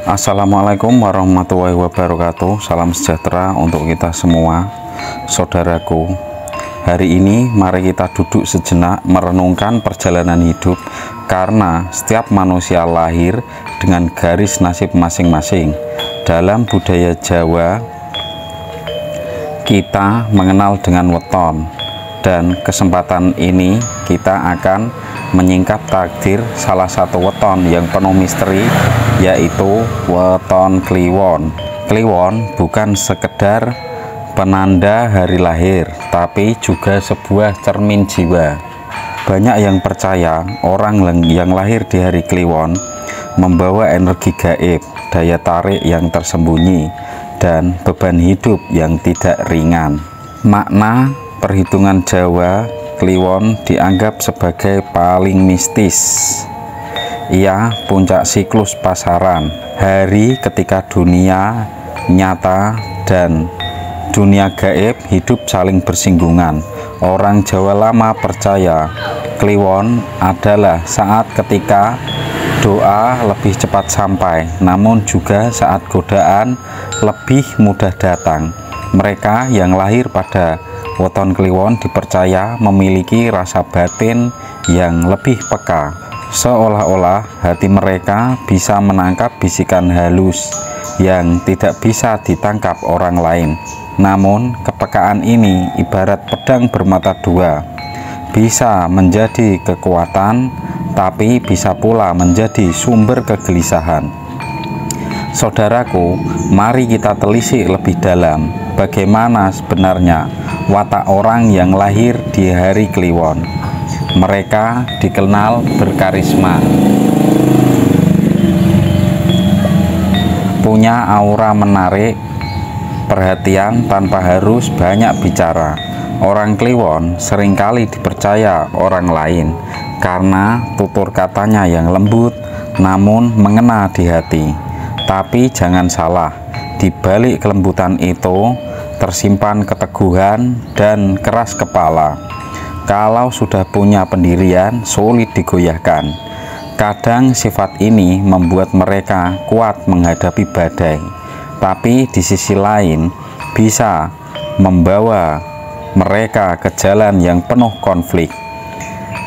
Assalamualaikum warahmatullahi wabarakatuh. Salam sejahtera untuk kita semua, saudaraku. Hari ini mari kita duduk sejenak merenungkan perjalanan hidup, karena setiap manusia lahir dengan garis nasib masing-masing. Dalam budaya Jawa, kita mengenal dengan weton, dan kesempatan ini kita akan menyingkap takdir salah satu weton yang penuh misteri, yaitu weton Kliwon. Kliwon bukan sekedar penanda hari lahir, tapi juga sebuah cermin jiwa. Banyak yang percaya orang yang lahir di hari Kliwon membawa energi gaib, daya tarik yang tersembunyi, dan beban hidup yang tidak ringan. Makna perhitungan Jawa, Kliwon dianggap sebagai paling mistis. Ia puncak siklus pasaran, hari ketika dunia nyata dan dunia gaib hidup saling bersinggungan. Orang Jawa lama percaya Kliwon adalah saat ketika doa lebih cepat sampai, namun juga saat godaan lebih mudah datang. Mereka yang lahir pada weton Kliwon dipercaya memiliki rasa batin yang lebih peka, seolah-olah hati mereka bisa menangkap bisikan halus yang tidak bisa ditangkap orang lain. Namun kepekaan ini ibarat pedang bermata dua, bisa menjadi kekuatan tapi bisa pula menjadi sumber kegelisahan. Saudaraku, mari kita telisik lebih dalam bagaimana sebenarnya watak orang yang lahir di hari Kliwon. Mereka dikenal berkarisma, punya aura menarik perhatian tanpa harus banyak bicara. Orang Kliwon seringkali dipercaya orang lain karena tutur katanya yang lembut namun mengena di hati. Tapi jangan salah, di balik kelembutan itu tersimpan keteguhan dan keras kepala. Kalau sudah punya pendirian, sulit digoyahkan. Kadang sifat ini membuat mereka kuat menghadapi badai, tapi di sisi lain bisa membawa mereka ke jalan yang penuh konflik.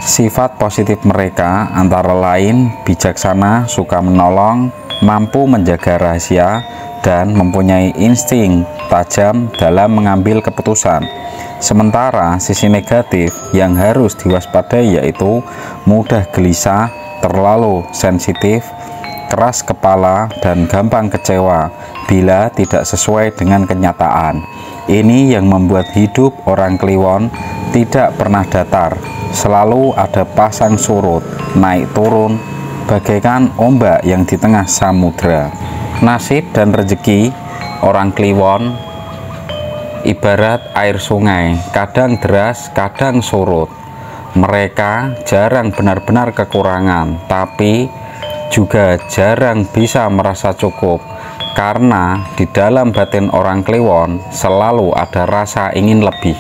Sifat positif mereka antara lain bijaksana, suka menolong, mampu menjaga rahasia, dan mempunyai insting tajam dalam mengambil keputusan. Sementara sisi negatif yang harus diwaspadai yaitu mudah gelisah, terlalu sensitif, keras kepala, dan gampang kecewa bila tidak sesuai dengan kenyataan. Ini yang membuat hidup orang Kliwon tidak pernah datar, selalu ada pasang surut, naik turun, bagaikan ombak yang di tengah samudra. Nasib dan rezeki orang Kliwon ibarat air sungai, kadang deras, kadang surut. Mereka jarang benar-benar kekurangan, tapi juga jarang bisa merasa cukup, karena di dalam batin orang Kliwon selalu ada rasa ingin lebih.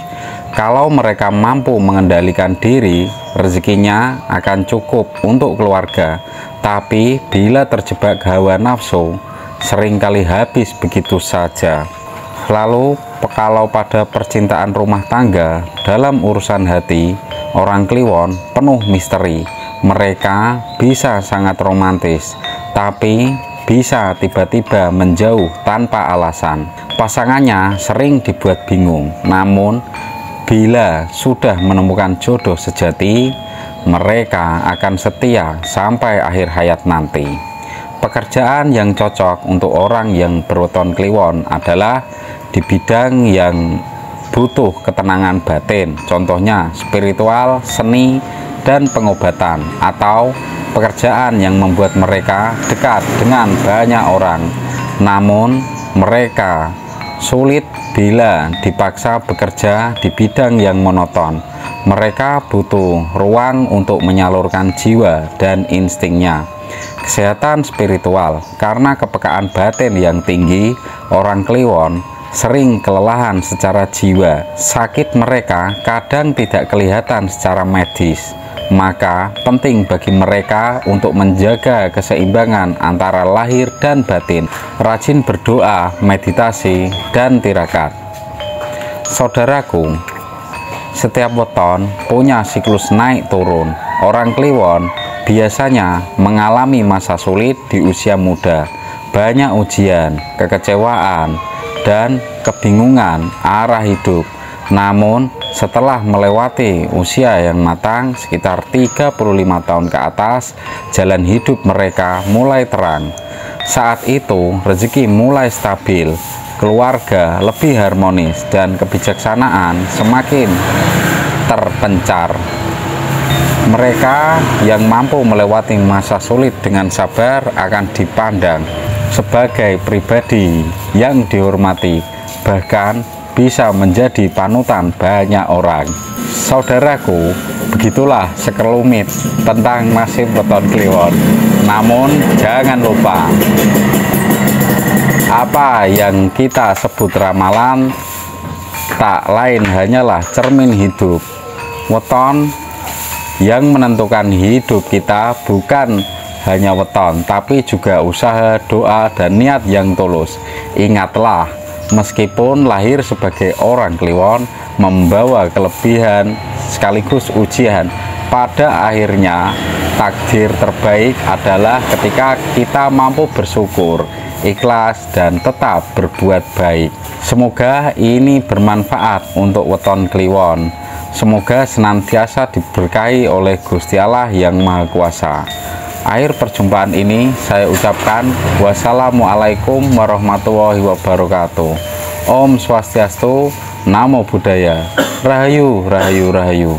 Kalau mereka mampu mengendalikan diri, rezekinya akan cukup untuk keluarga. Tapi bila terjebak hawa nafsu, seringkali habis begitu saja. Lalu kalau pada percintaan rumah tangga, dalam urusan hati, orang Kliwon penuh misteri. Mereka bisa sangat romantis, tapi bisa tiba-tiba menjauh tanpa alasan. Pasangannya sering dibuat bingung, namun bila sudah menemukan jodoh sejati, mereka akan setia sampai akhir hayat nanti. Pekerjaan yang cocok untuk orang yang berweton Kliwon adalah di bidang yang butuh ketenangan batin, contohnya spiritual, seni, dan pengobatan, atau pekerjaan yang membuat mereka dekat dengan banyak orang. Namun mereka sulit bila dipaksa bekerja di bidang yang monoton. Mereka butuh ruang untuk menyalurkan jiwa dan instingnya. Kesehatan spiritual, karena kepekaan batin yang tinggi, orang Kliwon sering kelelahan secara jiwa. Sakit mereka kadang tidak kelihatan secara medis, Maka penting bagi mereka untuk menjaga keseimbangan antara lahir dan batin, rajin berdoa, meditasi, dan tirakat. Saudaraku, setiap weton punya siklus naik turun. Orang Kliwon biasanya mengalami masa sulit di usia muda, banyak ujian, kekecewaan, dan kebingungan arah hidup. Namun setelah melewati usia yang matang sekitar 35 tahun ke atas, jalan hidup mereka mulai terang. Saat itu rezeki mulai stabil, keluarga lebih harmonis, dan kebijaksanaan semakin terpencar. Mereka yang mampu melewati masa sulit dengan sabar akan dipandang sebagai pribadi yang dihormati, bahkan bisa menjadi panutan banyak orang. Saudaraku, begitulah sekelumit tentang nasib weton Kliwon. Namun jangan lupa, apa yang kita sebut ramalan tak lain hanyalah cermin hidup. Weton yang menentukan hidup kita bukan hanya weton, tapi juga usaha, doa, dan niat yang tulus. Ingatlah, meskipun lahir sebagai orang Kliwon membawa kelebihan sekaligus ujian, pada akhirnya takdir terbaik adalah ketika kita mampu bersyukur, ikhlas, dan tetap berbuat baik. Semoga ini bermanfaat untuk weton Kliwon. Semoga senantiasa diberkahi oleh Gusti Allah yang Maha Kuasa. Akhir perjumpaan ini saya ucapkan wassalamualaikum warahmatullahi wabarakatuh. Om Swastiastu, Namo Buddhaya, Rahayu, Rahayu, Rahayu.